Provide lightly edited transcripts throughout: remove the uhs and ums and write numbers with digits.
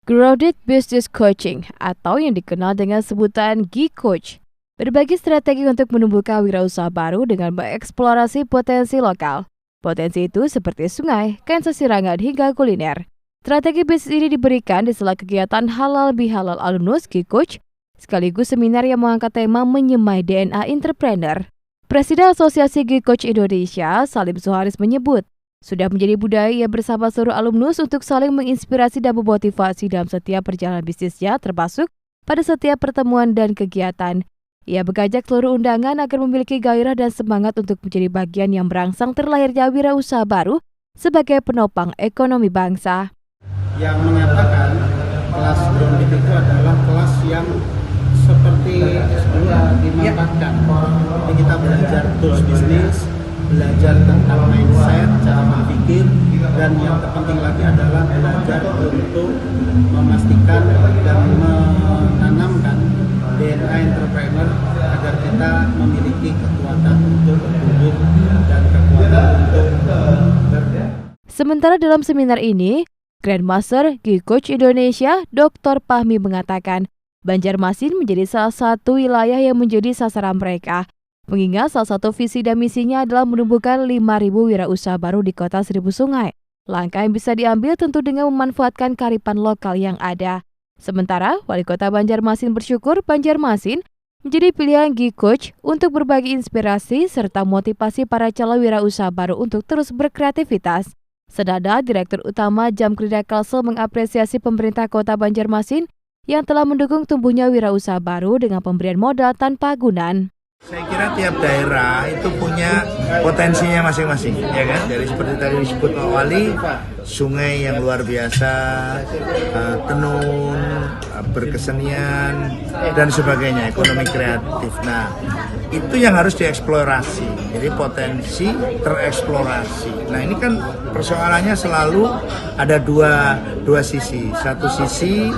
Grounded Business Coaching atau yang dikenal dengan sebutan G-Coach berbagi strategi untuk menumbuhkan wirausaha baru dengan mengeksplorasi potensi lokal. Potensi itu seperti sungai, kain sesirangan hingga kuliner. Strategi bisnis ini diberikan di sela kegiatan halal bihalal alumnus G-Coach sekaligus seminar yang mengangkat tema menyemai DNA entrepreneur. Presiden Asosiasi G-Coach Indonesia, Salim Suharis menyebut, sudah menjadi budaya bersama seluruh alumnus untuk saling menginspirasi dan memotivasi dalam setiap perjalanan bisnisnya, termasuk pada setiap pertemuan dan kegiatan. Ia mengajak seluruh undangan agar memiliki gairah dan semangat untuk menjadi bagian yang merangsang terlahirnya wirausaha baru sebagai penopang ekonomi bangsa. Yang mengatakan kelas grounded itu adalah kelas yang seperti S2 dimanfaatkan. Jadi kita belajar tools bisnis, belajar tentang mindset, cara berpikir, dan yang terpenting lagi adalah belajar untuk memastikan dan menanamkan DNA entrepreneur agar kita memiliki kekuatan untuk bertumbuh dan kekuatan untuk Sementara dalam seminar ini, Grandmaster G-Coach Indonesia Dr. Fahmi mengatakan Banjarmasin menjadi salah satu wilayah yang menjadi sasaran mereka. Mengingat salah satu visi dan misinya adalah menumbuhkan 5.000 wirausaha baru di kota Seribu Sungai. Langkah yang bisa diambil tentu dengan memanfaatkan kearifan lokal yang ada. Sementara, Wali Kota Banjarmasin bersyukur Banjarmasin menjadi pilihan G-Coach untuk berbagi inspirasi serta motivasi para calon wirausaha baru untuk terus berkreativitas. Sedada, Direktur Utama Jamkridak Kalsel mengapresiasi pemerintah Kota Banjarmasin yang telah mendukung tumbuhnya wirausaha baru dengan pemberian modal tanpa agunan. Saya kira tiap daerah itu punya potensinya masing-masing, ya kan? Jadi seperti tadi disebut Pak Wali, sungai yang luar biasa, tenun, berkesenian, dan sebagainya, ekonomi kreatif. Nah, itu yang harus dieksplorasi. Jadi potensi tereksplorasi. Nah, ini kan persoalannya selalu ada dua sisi. Satu sisi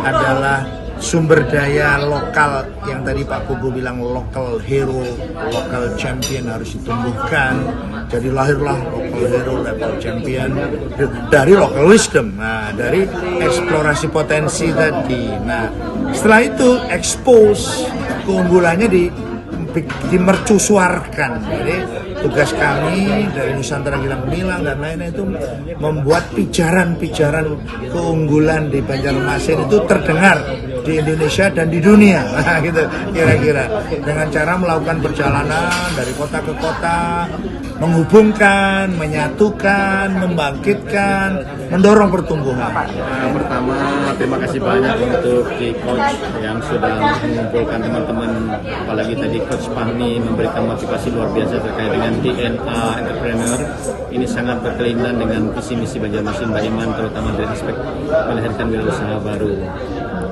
adalah sumber daya lokal yang tadi Pak Kubu bilang local hero, local champion harus ditumbuhkan. Jadi lahirlah local hero, local champion dari local wisdom. Nah, dari eksplorasi potensi tadi. Nah, setelah itu expose keunggulannya dimercusuarkan. Jadi tugas kami dari Nusantara Gilang Gemilang dan lainnya itu membuat pijaran-pijaran keunggulan di Banjarmasin itu terdengar di Indonesia dan di dunia, nah, gitu kira-kira dengan cara melakukan perjalanan dari kota ke kota, menghubungkan, menyatukan, membangkitkan, mendorong pertumbuhan. Pertama, terima kasih banyak untuk G-Coach yang sudah mengumpulkan teman-teman, apalagi tadi Coach Fahmi memberikan motivasi luar biasa terkait dengan DNA entrepreneur. Ini sangat berkelindan dengan visi misi Banjarmasin Baiman, terutama dari aspek melahirkan wirausaha baru.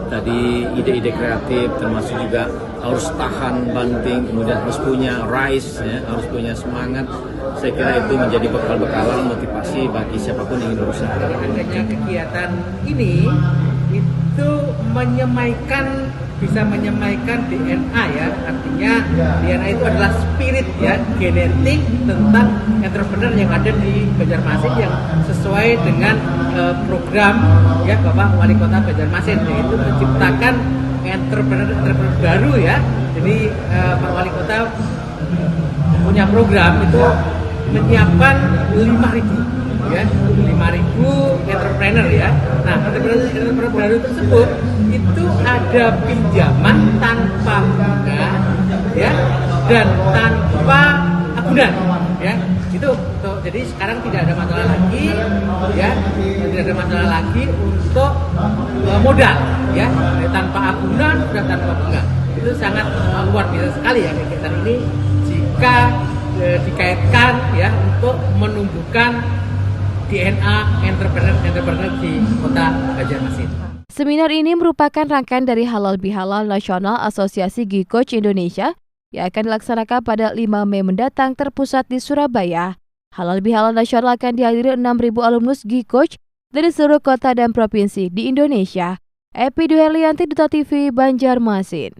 Tadi ide-ide kreatif termasuk juga harus tahan banting, kemudian harus punya rise, ya, harus punya semangat. Saya kira itu menjadi bekal-bekalan motivasi bagi siapapun yang ingin berusaha. Adanya kegiatan ini itu bisa menyemaikan DNA, ya, artinya DNA itu adalah spirit, ya, genetik tentang entrepreneur yang ada di Banjarmasin yang sesuai dengan program, ya, Bapak Wali Kota Banjarmasin, yaitu menciptakan entrepreneur baru, ya. Jadi Pak Wali Kota punya program itu menyiapkan 5.000, ya, 5.000 entrepreneur, ya. Nah, entrepreneur baru tersebut itu ada pinjaman tanpa bunga, ya, dan tanpa agunan, ya. Itu jadi sekarang tidak ada masalah lagi, ya, tidak ada masalah lagi untuk modal, ya, tanpa agunan dan tanpa bunga. Itu sangat luar biasa sekali, ya, kegiatan ini jika dikaitkan, ya, untuk menumbuhkan DNA entrepreneur di Kota Banjarmasin. Seminar ini merupakan rangkaian dari Halal Bihalal Nasional Asosiasi G-Coach Indonesia yang akan dilaksanakan pada 5 Mei mendatang terpusat di Surabaya. Halal Bihalal Nasional akan dihadiri 6.000 alumnus G-Coach dari seluruh kota dan provinsi di Indonesia. Epi Duherlianti, Duta TV, Banjarmasin.